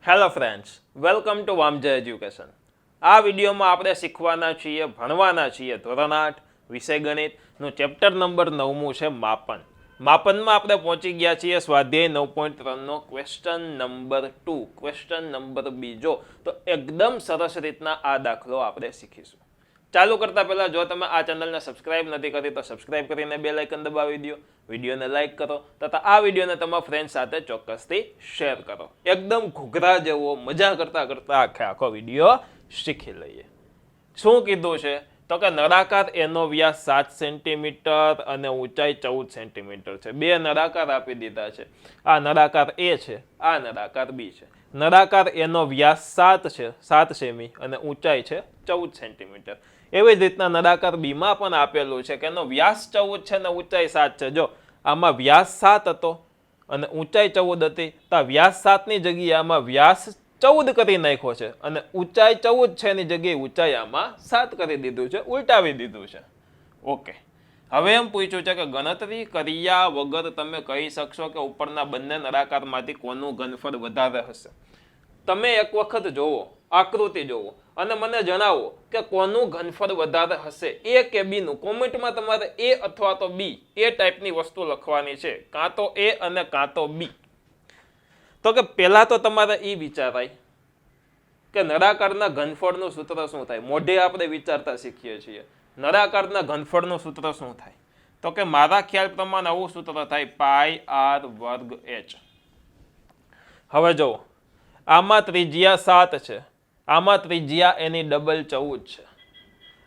Hello friends, welcome to Vamja education. આ વિડીયોમાં આપણે શીખવાના છીએ, ભણવાના છીએ ધોરણ 8 વિષય ગણિતનું ચેપ્ટર નંબર 9 છે માપન. માપનમાં આપણે પહોંચી ગયા છીએ સ્વાધ્યાય 9.3નો ક્વેશ્ચન નંબર 2. ક્વેશ્ચન નંબર બીજો તો એકદમ સરસ રીતના આ દાખલો આપણે શીખીશું. ચાલુ કરતા પહેલા જો તમે આ ચેનલને સબસ્ક્રાઇબ નથી કરી તો સબસ્ક્રાઇબ કરીને બેલ આઇકન દબાવી દો, વિડીયોને લાઇક કરો તથા આ વિડીયોને તમારા ફ્રેન્ડ સાથે ચોક્કસથી શેર કરો. એકદમ ઘૂઘરા જેવો મજા કરતા કરતા આખો વિડીયો શીખી લઈએ. શું કીધું છે તો કે નળાકાર એનો વ્યાસ 7 સેન્ટીમીટર અને ઊંચાઈ 14 સેન્ટીમીટર છે. બે નળાકાર આપી દીધા છે. આ નળાકાર એ છે, આ નળાકાર બી છે. નળાકાર એનો વ્યાસ 7 છે, 7 સેમી અને ઊંચાઈ છે 14 સેન્ટીમીટર. એવી જ રીતના નળાકાર બીમાં પણ આપેલું છે કે એનો વ્યાસ 14 છે અને ઊંચાઈ 7 છે. જો આમાં વ્યાસ 7 હતો અને ઊંચાઈ 14 હતી તો વ્યાસ 7ની જગ્યાએ આમાં વ્યાસ 14 કરી નાખ્યો છે અને ઊંચાઈ 14 છે એની જગ્યાએ ઊંચાઈ આમાં 7 કરી દીધું છે, ઉલટાવી દીધું છે. ઓકે, હવે એમ પૂછ્યું છે કે ગણતરી કર્યા વગર તમે કહી શકશો કે ઉપરના બંને નળાકારમાંથી કોનું ઘનફળ વધારે હશે. તમે એક વખત જોવો, આકૃતિ જોવો અને મને જણાવો કે કોનું ઘનફળ વધારે હશે, એ કે બી નું. કોમેન્ટમાં તમારે એ અથવા તો બી એ ટાઈપની વસ્તુ લખવાની છે, કાં તો એ અને કાં તો બી. તો કે પહેલા તો તમારે એ વિચારાય કે નળાકારના ઘનફળનું સૂત્ર શું થાય. મોઢે આપણે વિચારતા શીખીએ છીએ. નળાકારના ઘનફળનું સૂત્ર શું થાય તો કે મારા ખ્યાલ પ્રમાણે આવું સૂત્ર થાય પાઈ આર વર્ગ h. હવે જુઓ, આમાં ત્રિજ્યા 7 છે, આમાં ત્રિજ્યા એની ડબલ 14 છે,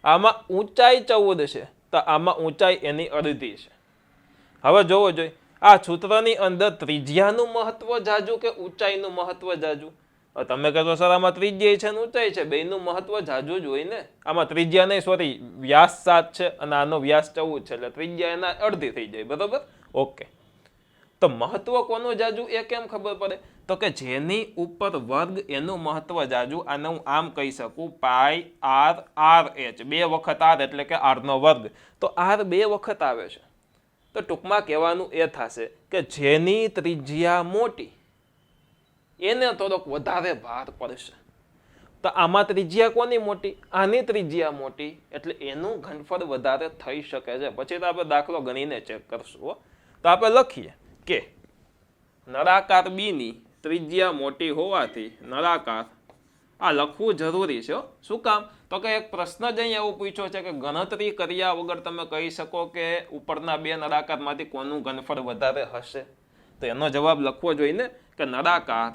આમાં ઊંચાઈ 14 છે તો આમાં ઊંચાઈ એની અડધી છે. હવે જોવો જોઈએ આ સૂત્રની અંદર ત્રિજ્યાનું મહત્વ જાજુ કે ઊંચાઈનું મહત્વ જાજુ. તમે કહેશો સર આમાં ત્રિજ્યા છે અને ઊંચાઈ છે, બેયનું મહત્વ જાજુ જ હોય ને. આમાં ત્રિજ્યા નહીં, સોરી, વ્યાસ 7 છે અને આનો વ્યાસ 14 છે એટલે ત્રિજ્યા એના અડધી થઈ જાય, બરોબર. ઓકે, તો મહત્વ કોનું જાજુ એ કેમ ખબર પડે તો કે જેની ઉપર વર્ગ એનું મહત્વ જાજુ. આને હું આમ કહી શકું પાઈ આર આર એચ, 2 વખત આર એટલે કે આર નો વર્ગ. તો આર 2 વખત આવે છે તો ટૂંકમાં કહેવાનું એ થશે કે જેની ત્રિજ્યા મોટી એને થોડોક વધારે ભાર પડશે. તો આમાં ત્રિજ્યા કોની મોટી? આની ત્રિજ્યા મોટી એટલે એનું ઘનફળ વધારે થઈ શકે છે. પછી તો આપણે દાખલો ગણીને ચેક કરશું. તો આપણે લખીએ કે નળાકાર બી ની ત્રિજ્યા મોટી હોવાથી નળાકાર, આ લખવું જરૂરી છે. શું કામ તો કે એક પ્રશ્ન જ અહીંયા એવું પૂછ્યો છે કે ગણતરી કર્યા વગર તમે કહી શકો કે ઉપરના બે નળાકારમાંથી કોનું ઘનફળ વધારે હશે. તો એનો જવાબ લખવો જોઈએ ને કે નળાકાર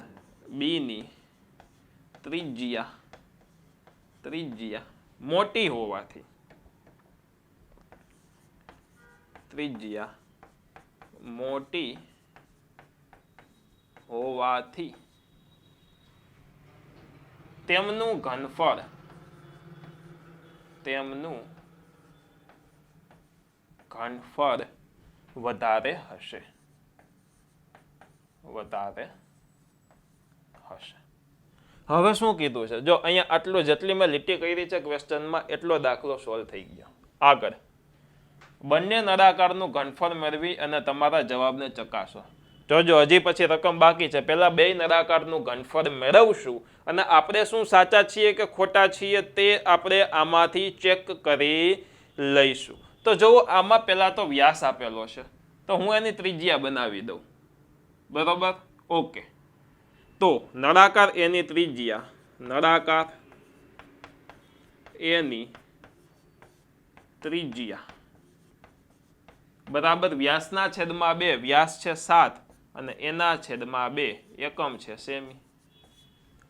બી ની ત્રિજ્યા મોટી હોવાથી, ત્રિજ્યા મોટી હોવાથી તેમનું ઘનફળ વધારે હશે. હવે શું કીધું છે? જો અહીંયા આટલું, જેટલી મેં લીટી કરી છે ક્વેશ્ચનમાં એટલો દાખલો સોલ્વ થઈ ગયો. આગળ બંને નળાકારનું ઘનફળ મેળવી અને તમારા જવાબને ચકાસો. જોજો હજી પછી રકમ બાકી છે. પહેલા બે નળાકારનું ઘનફળ મેળવશું અને આપણે શું સાચા છીએ કે ખોટા છીએ તે આપણે આમાંથી ચેક કરી લઈશું. તો જો આમાં પહેલા તો વ્યાસ આપેલો છે તો હું એની ત્રિજ્યા બનાવી દઉં, બરોબર. ઓકે, તો નળાકાર એની ત્રિજ્યા, નળાકાર એની ત્રિજ્યા બરાબર વ્યાસના છેદમાં 2, વ્યાસ છે 7 અને એના છેદમાં 2 એકમ છે સેમી.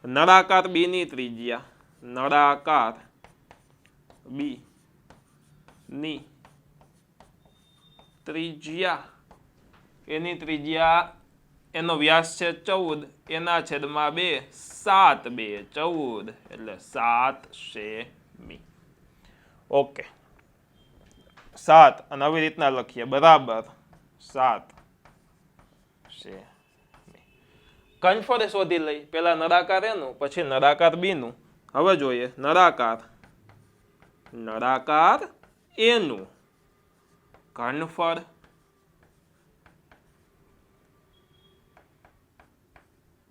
નળાકાર બી ની ત્રિજ્યા, નળાકાર બી ની ત્રિજ્યા, એની ત્રિજ્યા, એનો વ્યાસ છે 14, એના છેદમાં 2, 7, 2, 14 એટલે 7 સેમી. ઓકે, 7 અને આવી રીતના લખીએ, બરાબર 7 સેમી. ઘનફળ શોધી લઈ. પેલા નળાકાર એનું, પછી નળાકાર બી નું. હવે જોઈએ નળાકાર એનું ઘનફળ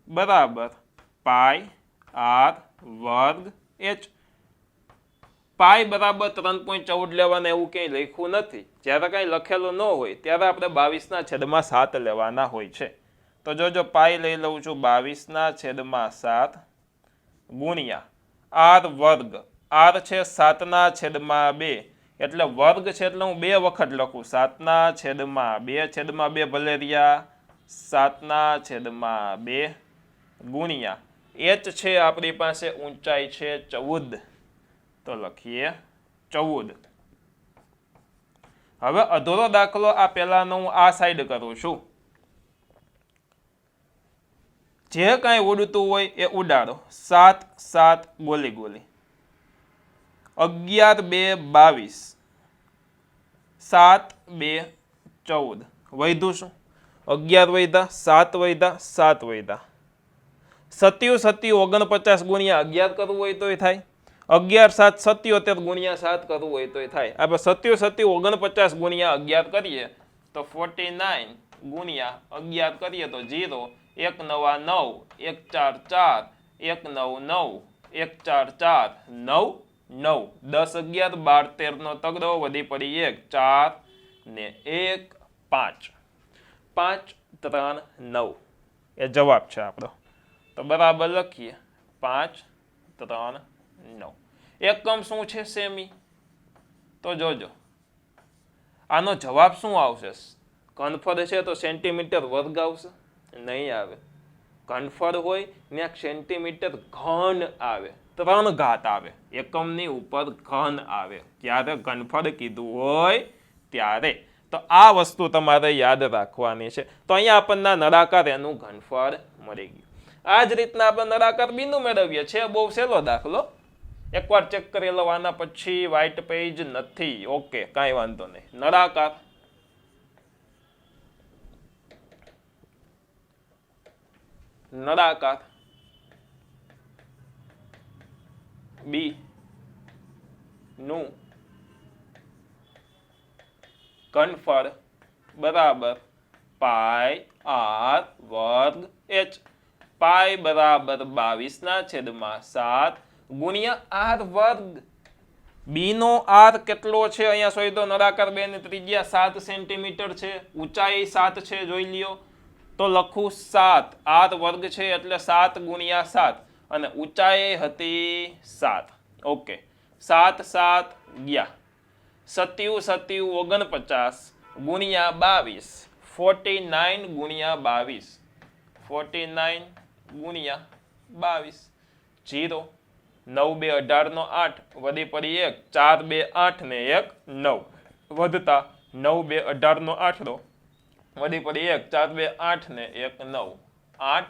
બરાબર પાઈ આર વર્ગ એચ. પાઈ બરાબર 3.14 લેવાના એવું કંઈ લખ્યું નથી. જ્યારે કાંઈ લખેલું ન હોય ત્યારે આપણે 22/7 લેવાના હોય છે. તો જો પાઈ લઈ લઉં છું 22/7 ગુણ્યા આર વર્ગ. આર છે 7/2 એટલે વર્ગ છે એટલે હું 2 વખત લખું 7/2 છેદમાં 2 ભલે રહ્યા 7/2 ગુણ્યા એચ છે આપણી પાસે ઊંચાઈ છે 14 તો લખીએ 14. હવે અધૂરો દાખલો આ પહેલાનો હું આ સાઈડ કરું છું. જે કાંઈ ઉડતું હોય એ ઉડાડો. 7 7 ગોલી ગોલી 11 2 22 7 2 14 વધ્યું શું 11 વધ્યા 7 વધ્યા 7 વધ્યા 27 27 49 ગુણ્યા 11 કરવું હોય તોય થાય 11 7 77 ગુણ્યા 7 કરવું હોય તોય થાય. આપણે 27 49 ગુણ્યા 11 કરીએ તો 49 ગુણ્યા 11 કરીએ તો 0 1 9 9 1 4 4 1 9 9 1 4 4 9 9 10 11 12 13 નો તગડો વધી પડી 1 4 ને 1 5 5 3 9 એ જવાબ છે આપણો. તો બરાબર લખીએ 5 3 9. એકમ શું છે સેમી? તો જોજો આનો જવાબ શું આવશે? ઘનફળ છે તો સેન્ટીમીટર વર્ગ આવશે? નહીં આવે. ઘનફળ હોય ત્યાં સેન્ટીમીટર ઘન આવે 3 ઘાત આવે. એકમની ઉપર ઘન આવે ત્યારે ઘનફળ કીધું હોય ત્યારે. તો આ વસ્તુ તમારે યાદ રાખવાની છે. તો અહીંયા આપણને નળાકાર એનું ઘનફળ મળી ગયું. આ જ રીતના આપણે નળાકાર બિંદુ મેળવીએ છીએ. બહુ સહેલો દાખલો. એકવાર ચેક કરી લો. આના પછી વ્હાઇટ પેજ નથી. ઓકે, કાંઈ વાંધો નહીં. નળાકાર નળાકાર બી નું ઘનફળ બરાબર પાઈ આર વર્ગ એચ. પાઈ બરાબર 22/7 ગુણ્યા આર વર્ગ. બી નો આર કેટલો છે? અહીંયા શોધો. નળાકાર 2 ની ત્રિજ્યા 7 સેન્ટીમીટર છે. ઊંચાઈ 7 છે, જોઈ લ્યો. તો લખું 7. આર વર્ગ છે એટલે 7 ગુણ્યા 7 અને ઊંચાઈ હતી 7. ઓકે, 7 7 ગયા 27 49 ગુણ્યા 22 49 ગુણ્યા 22 49 ગુણ્યા 22 0 9 2 18 નો 8 વધી પડી 1 4 2 8 ને 1 9 વધતા 9 2 18 નો 8 વધી પડી 1 4 2 8 ને 1 9 8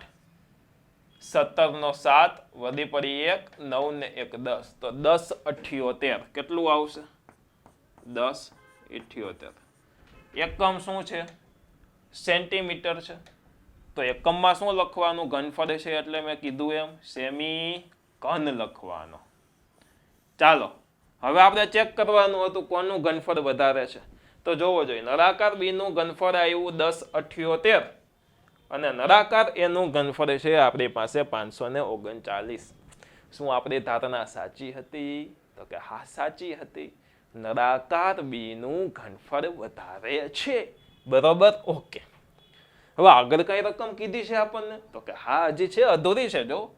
17 નો 7 વધી પડી 1 9 ને 1 10 તો 10 78 કેટલું આવશે? 10 78. એકમ શું છે? સેન્ટીમીટર છે. તો એકમમાં શું લખવાનું? ઘનફળ છે એટલે મેં કીધું એમ સેમી ઘન લખવાનો. ચાલો હવે આપણે ચેક કરવાનું હતું કોનું ઘનફળ વધારે છે. તો જોવો જોઈએ. નળાકાર બી નું ઘનફળ આવ્યું 10 78 અને નળાકાર એનું ઘનફળ છે આપણી પાસે 539. શું આપણી ધારણા સાચી હતી? તો કે હા, સાચી હતી. નળાકાર બી નું ઘનફળ વધારે છે. બરોબર, ઓકે. હવે આગળ કઈ રકમ કીધી છે આપણને? તો કે હા, હજી છે, અધૂરી છે. જો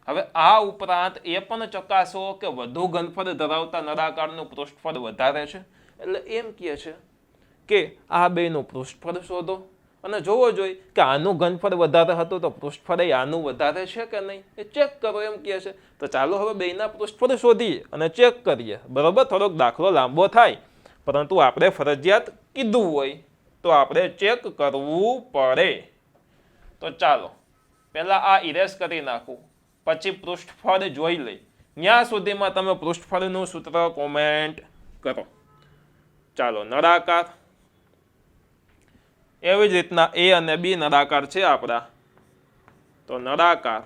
હવે આ ઉપરાંત એ પણ ચકાસો કે વધુ ઘનફળ ધરાવતા નળાકારનું પૃષ્ઠફળ વધારે છે. એટલે એમ કહે છે કે આ બેનું પૃષ્ઠફળ શોધો અને જોવો જોઈએ કે આનું ઘનફળ વધારે હતું તો પૃષ્ઠફળ આનું વધારે છે કે નહીં એ ચેક કરો એમ કહે છે. તો ચાલો હવે બેના પૃષ્ઠફળ શોધીએ અને ચેક કરીએ. બરાબર, થોડોક દાખલો લાંબો થાય પરંતુ આપણે ફરજિયાત કીધું હોય તો આપણે ચેક કરવું પડે. તો ચાલો પહેલા આ ઇરેઝ કરી નાખું, પછી પૃષ્ઠફળ જોઈ લઈ. ત્યાં સુધીમાં તમે પૃષ્ઠફળનું સૂત્ર કોમેન્ટ કરો. ચાલો, નળાકાર એવી જ રીતના એ અને બી નળાકાર છે આપણા. તો નળાકાર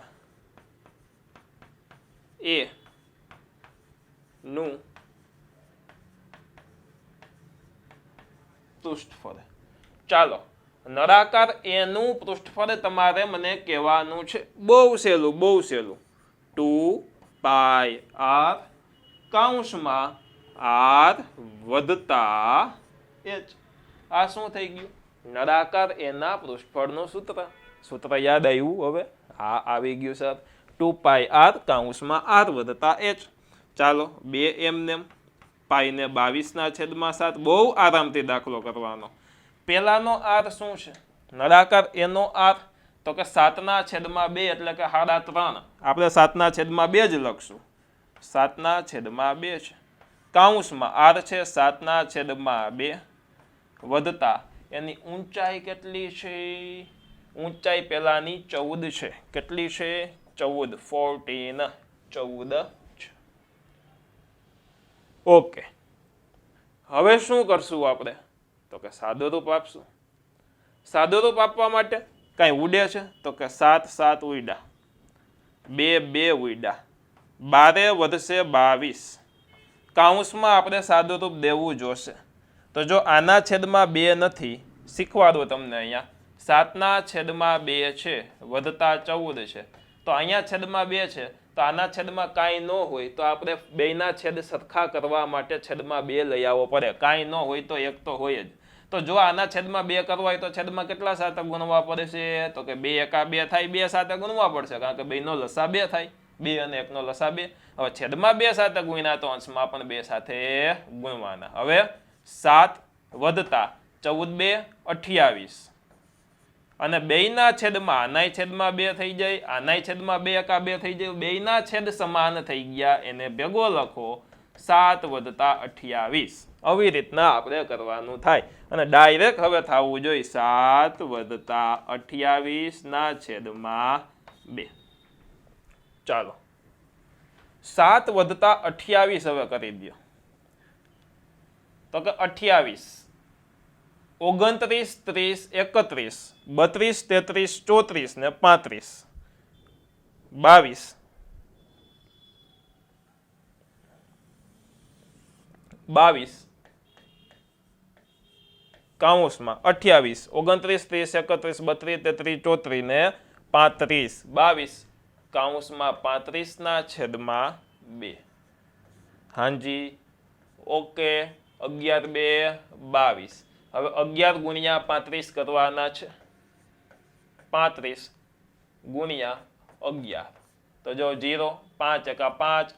એ નું પૃષ્ઠફળ. ચાલો નળાકાર એનું પૃષ્ઠફળ તમારે મને કહેવાનું છે. બહુ સહેલું 2πr કૌંસમાં r વધતા h. આ શું થઈ ગયું? નળાકાર એના પૃષ્ઠફળનું સૂત્ર યાદ આવ્યું? હવે હા આવી ગયું સર. 2πr કૌંસમાં r વધતા h. ચાલો 2 એમનેમ પાઈને 22/7. બહુ આરામથી દાખલો કરવાનો. પહેલાનો r શું છે? નળાકાર એનો r તો કે 7/2 એટલે કે 3.5. આપણે 7/2 જ લખશું. 7/2 છે. કૌંસમાં r છે 7/2 વધતા એની ઊંચાઈ કેટલી છે? ઊંચાઈ પહેલાની 14 છે. કેટલી છે? 14 છે. ઓકે, હવે શું કરશું આપણે? તો કે સાદો રૂપ આપશું. સાદો રૂપ આપવા માટે કાંઈ ઉડે છે? તો કે 7 ઉડ્યા, 2 ઉડ્યા, 12 વધશે 22. કૌંસમાં આપણે સાદું રૂપ દેવું જોશે. તો જો આના છેદમાં 2 નથી, શીખવાડો તમને અહીંયા 7/2 છે વધતા 14 છે. તો અહીંયા છેદમાં 2 છે, તો આના છેદમાં કાંઈ ન હોય તો આપણે બેયના છેદ સરખા કરવા માટે છેદમાં 2 લઈ આવવો પડે. કાંઈ ન હોય તો એક તો હોય જ. તો જો આના છેદમાં 2 કરવા હોય તો છેદમાં કેટલા સાથે ગુણવા પડશે? તો કે 2 એકા 2 થાય, 2 સાથે ગુણવા પડશે, કારણ કે બેયનો લસા 2 થાય. 2 અને 1 નો લસા 2. હવે છેદમાં 2 સાથે ગુણ્યા તો અંશમાં પણ 2 સાથે ગુણવાના. હવે 7 વધતા 14 2 28. અને બેયના છેદમાં આનાય છેદમાં 2 થઈ જાય, આનાય છેદમાં 2 એકા 2 થઈ જાય. બેયના છેદ સમાન થઈ ગયા, એને ભેગો લખો 7 વધતા 28. આવી રીતના આપણે કરવાનું થાય. અને ડાયરેક્ટ હવે થવું જોઈએ 7 વધતા 28/2. ચાલો 7 વધતા 28 હવે કરી દો. તો કે 28, 29, 30, 31, 32, 33, 34 ને 35, 22 કૌંસમાં 28, 29, 30, 31, 32, 33, 34 ને 35, 22 કૌંસમાં 35/2. હાજી, ઓકે. 11 2 22. હવે 11 ગુણ્યા 35 કરવાના છે. 35 ગુણ્યા 11. તો જો 0, 5 એકા 5,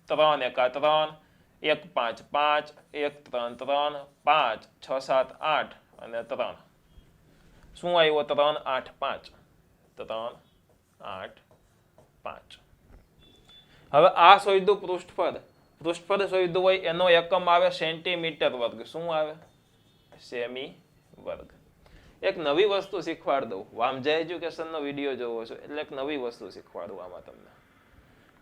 3 એકા 3, 1 5 5, 1 3 3, 5 6 7 8 અને 3. શું આવ્યો? 3 8 5. 3 8 5. હવે આ શોધ્યું પૃષ્ઠફળ. પૃષ્ઠફળ શોધ્યું હોય એનો એકમ આવે સેન્ટીમીટર વર્ગ. શું આવે? સેમી વર્ગ. એક નવી વસ્તુ શીખવાડ દઉં. વામજા એજ્યુકેશનનો વિડીયો જોવો છો એટલે એક નવી વસ્તુ શીખવાડું આમાં તમને.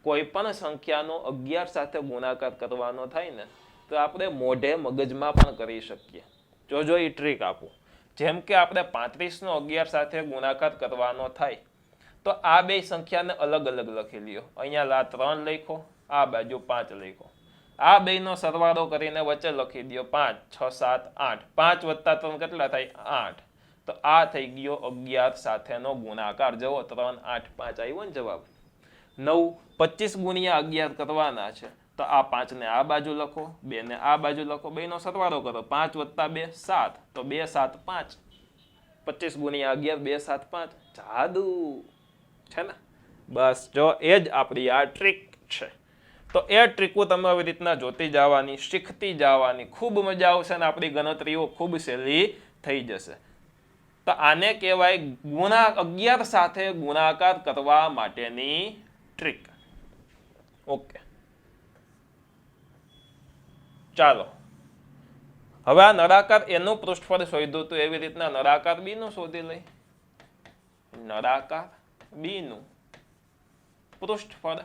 કોઈ પણ સંખ્યાનો 11 સાથે ગુણાકાર કરવાનો થાય ને તો આપણે મોઢે મગજમાં પણ કરી શકીએ. જોજો એ ટ્રીક આપું. જેમ કે આપણે 35 નો 11 સાથે ગુણાકાર કરવાનો થાય તો આ બે સંખ્યાને અલગ અલગ લખી લ્યો. અહીંયા 3 લખો, આ બાજુ 5 લખો. આ બેનો સરવાળો કરીને વચ્ચે લખી દો 5 6 7 8. 5 વત્તા 3 કેટલા થાય? 8. તો આ થઈ ગયો 11 સાથેનો ગુણાકાર. જુઓ 3 8 5 આવ્યો ને જવાબ. 9 25 ગુણ્યા 11 કરવાના છે તો આ 5 ને આ બાજુ લખો, 2 ને આ બાજુ લખો, બેનો સરવાળો કરો. 5 વત્તા 2 7, તો 2 7 5. 25 ગુણ્યા 11 2 7 5. જાદુ છે ને? બસ જો એ જ આપણી આ ટ્રીક છે. તો એ ટ્રીકો તમે આવી રીતના જોતી જવાની, શીખતી જવાની, ખૂબ મજા આવશે અને આપણી ગણતરીઓ ખૂબ સહેલી થઈ જશે. તો આને કહેવાય 11 સાથે ગુણાકાર કરવા માટેની ટ્રીક. ઓકે, ચાલો હવે આ નળાકાર એનું પૃષ્ઠફળ શોધ્યું તો એવી રીતના નળાકાર બી નું શોધી લઈ. નળાકાર બી નું પૃષ્ઠફળ.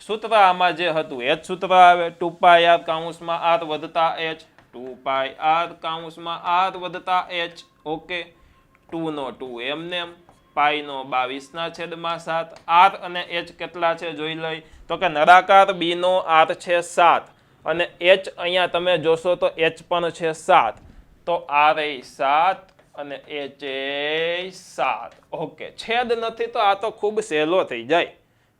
સૂત્ર આમાં જે હતું એ જ સૂત્ર આવે. 2πr કૌંસમાં r વધતા h. 2πr કૌંસમાં r વધતા h. ઓકે. 2 નો 2 એમને, પાઈ નો 22/7. r અને h કેટલા છે જોઈ લઈ. તો કે નળાકાર b નો r છે 7, અને h અહીંયા તમે જોશો તો h પણ છે 7, તો r એ 7 અને h એ 7. ઓકે, છેદ નથી તો આ તો ખૂબ સહેલો થઈ જાય.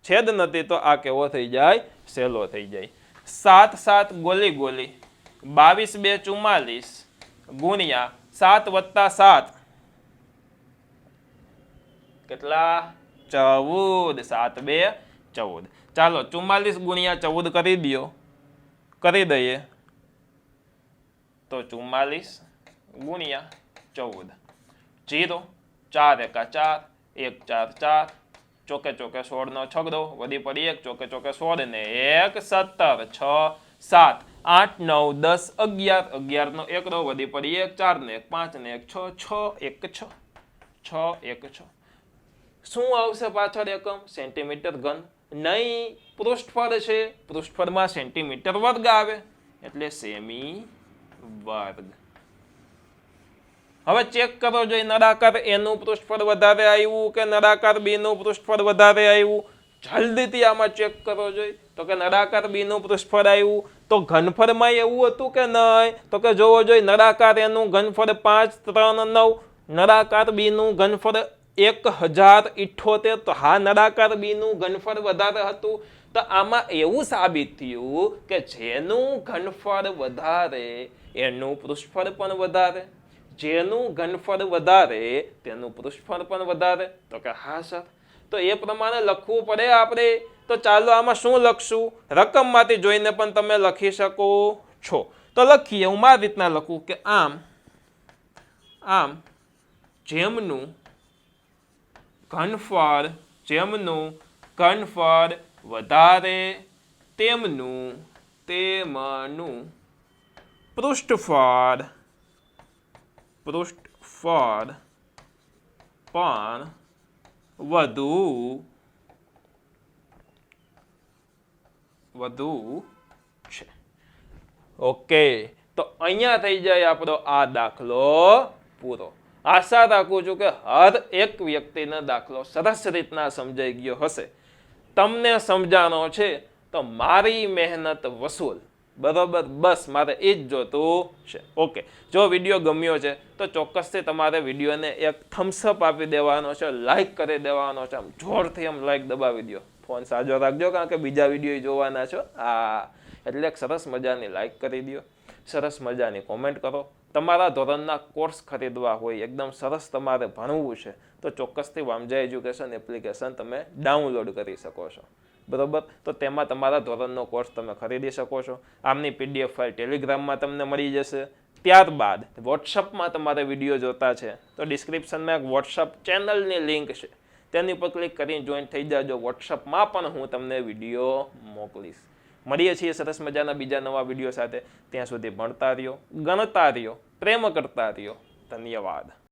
છેદ નથી તો આ કેવો થઈ જાય? સહેલો થઈ જાય. 7 7 ગોલી ગોલી 22 2 44 ગુણ્યા 7 વત્તા 7 કેટલા? 14. 7 2 14. ચાલો 44 ગુણ્યા 14 કરી દો, કરી દઈએ તો 44 ગુણ્યા 14 0 4 એકા 4 1 4 4 ચોકે ચોકે 16 નો છગડો વધી પડી 1 ચોકે ચોકે 16 ને 1 17 6 7 8 9 10 11 11 નો એકડો વધી પડી 1 4 ને 1 5 ને 1 6 6 1 6 6 1 6. શું આવશે પાછળ એકમ? સેન્ટીમીટર ઘન નહીં, પૃષ્ઠફળ છે, પૃષ્ઠફળમાં સેન્ટીમીટર વર્ગ આવે એટલે સેમી વર્ગ. હવે ચેક કરો જોઈએ નળાકાર A નું પૃષ્ઠફળ વધારે આવ્યું કે નળાકાર B નું પૃષ્ઠફળ વધારે આવ્યું. જલ્દીથી આમાં ચેક કરો જોઈએ. તો કે નળાકાર B નું પૃષ્ઠફળ આવ્યું, તો ઘનફળમાં એવું હતું કે નહીં? તો કે જોવો જોઈએ નળાકાર A નું ઘનફળ 5 3 9, નળાકાર B નું ઘનફળ 1078. તો હા, નળાકાર B નું ઘનફળ વધારે હતું. તો આમાં એવું સાબિત થયું કે જેનું ઘનફળ વધારે એનું પૃષ્ઠફળ પણ વધારે, જેનું ઘનફળ વધારે તેનું પૃષ્ઠફળ પણ વધારે. તો કે હા સર, તો એ પ્રમાણે લખવું પડે આપણે. તો ચાલો આમાં શું લખશું? રકમમાંથી જોઈને પણ તમે લખી શકો છો. તો લખીએ, હું મારી રીતના લખું કે આમ જેમનું ઘનફળ વધારે તેમનું પૃષ્ઠફળ પણ વધુ છે. ઓકે, તો અહીંયા થઈ જાય આપણો આ દાખલો પૂરો. આશા રાખું છું કે હર એક વ્યક્તિનો દાખલો સરસ રીતના સમજાઈ ગયો હશે. તમને સમજાણો છે તો મારી મહેનત વસૂલ. બરોબર, બસ મારે એ જ જોતું છે. ઓકે, જો વિડીયો ગમ્યો છે તો ચોક્કસથી તમારે વિડીયોને એક થમ્સઅપ આપી દેવાનો છે, લાઈક કરી દેવાનો છે. આમ જોરથી આમ લાઈક દબાવી દો. ફોન સાજો રાખજો કારણ કે બીજા વિડીયો જોવાના છો. એટલે એક સરસ મજાની લાઈક કરી દો, સરસ મજાની કોમેન્ટ કરો. તમારા ધોરણના કોર્સ ખરીદવા હોય, એકદમ સરસ તમારે ભણવું છે, તો ચોક્કસથી વામજા એજ્યુકેશન એપ્લિકેશન તમે ડાઉનલોડ કરી શકો છો. બરોબર, તો તેમાં તમારા ધોરણનો કોર્સ તમે ખરીદી શકો છો. આમની PDF ફાઇલ ટેલિગ્રામમાં તમને મળી જશે. ત્યારબાદ વોટ્સઅપમાં તમારે વિડીયો જોતા છે તો ડિસ્ક્રિપ્શનમાં એક વોટ્સઅપ ચેનલની લિંક છે, તેની પર ક્લિક કરીને જોઈન થઈ જાજો. વોટ્સઅપમાં પણ હું તમને વિડીયો મોકલીશ. મળીએ છીએ સરસ મજાના બીજા નવા વિડીયો સાથે. ત્યાં સુધી ભણતા રહ્યો, ગણતા રહ્યો, પ્રેમ કરતા રહ્યો. ધન્યવાદ.